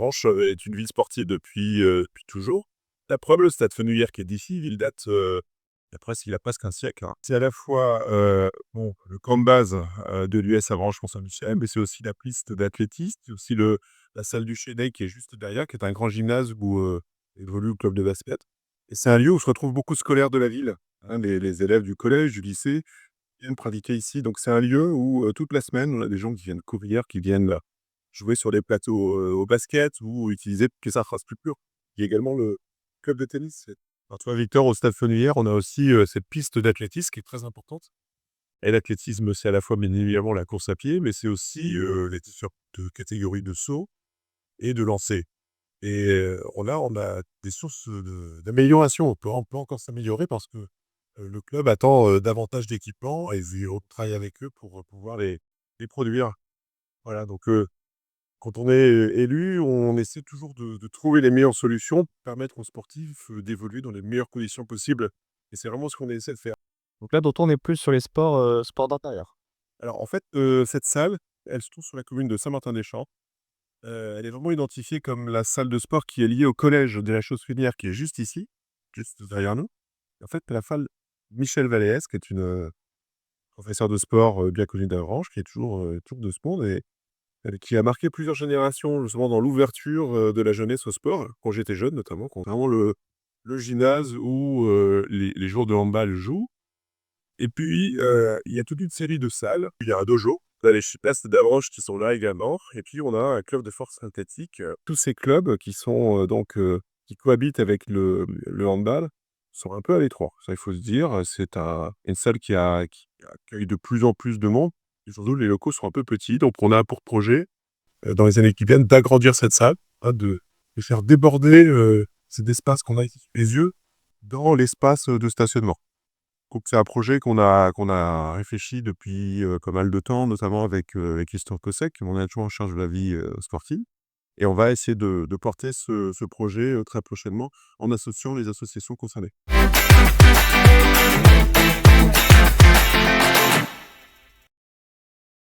Avranches est une ville sportive depuis toujours. La preuve, le Stade Fenouillère qui est d'ici, il date, il a presque un siècle, hein. C'est à la fois, bon, le camp de base, de l'US Avranches-Mont-Saint-Michel, mais c'est aussi la piste d'athlétisme, c'est aussi la salle du Chesnay qui est juste derrière, qui est un grand gymnase où, évolue le club de basket et c'est un lieu où se retrouvent beaucoup de scolaires de la ville, hein. Les élèves du collège, du lycée viennent pratiquer ici, donc c'est un lieu où, toute la semaine, on a des gens qui viennent courir, qui viennent jouer sur des plateaux, au basket ou utiliser toutes les infrastructures. Il y a également le club de tennis. Alors, tu vois, Victor, au Stade Fenouillère, on a aussi, cette piste d'athlétisme qui est très importante et l'athlétisme, c'est à la fois, bien évidemment, la course à pied, mais c'est aussi, les différentes catégories de saut et de lancer et on a des sources, d'amélioration. On peut encore s'améliorer parce que, le club attend, davantage d'équipements et on travaille avec eux pour, pouvoir les produire. Voilà, donc quand on est, élu, on essaie toujours de trouver les meilleures solutions pour permettre aux sportifs, d'évoluer dans les meilleures conditions possibles et c'est vraiment ce qu'on essaie de faire. Donc là, on est plus sur les sports d'intérieur. Alors en fait, cette salle, elle se trouve sur la commune de Saint-Martin-des-Champs. Elle est vraiment identifiée comme la salle de sport qui est liée au collège de la Chausselière qui est juste ici, juste derrière nous. En fait, la salle Michel Vallès, qui est une, professeure de sport, bien connue d'Avranches, qui est toujours de ce monde et qui a marqué plusieurs générations justement dans l'ouverture, de la jeunesse au sport, quand j'étais jeune notamment, quand vraiment le gymnase où, les joueurs de handball jouent et puis, il y a toute une série de salles. Il y a un dojo, tu as les Chipastes d'Avranches qui sont là également et puis on a un club de force synthétique. Tous ces clubs qui sont, qui cohabitent avec le handball sont un peu à l'étroit. Ça, il faut se dire, c'est une salle qui accueille de plus en plus de monde et surtout les locaux sont un peu petits donc on a pour projet dans les années qui viennent, d'agrandir cette salle, hein, de faire déborder, cet espace qu'on a ici sous les yeux dans l'espace, de stationnement. Donc c'est un projet qu'on a réfléchi depuis, pas mal de temps, notamment avec Christophe Cossec, mon adjoint en charge de la vie, sportive et on va essayer de porter ce projet, très prochainement en associant les associations concernées.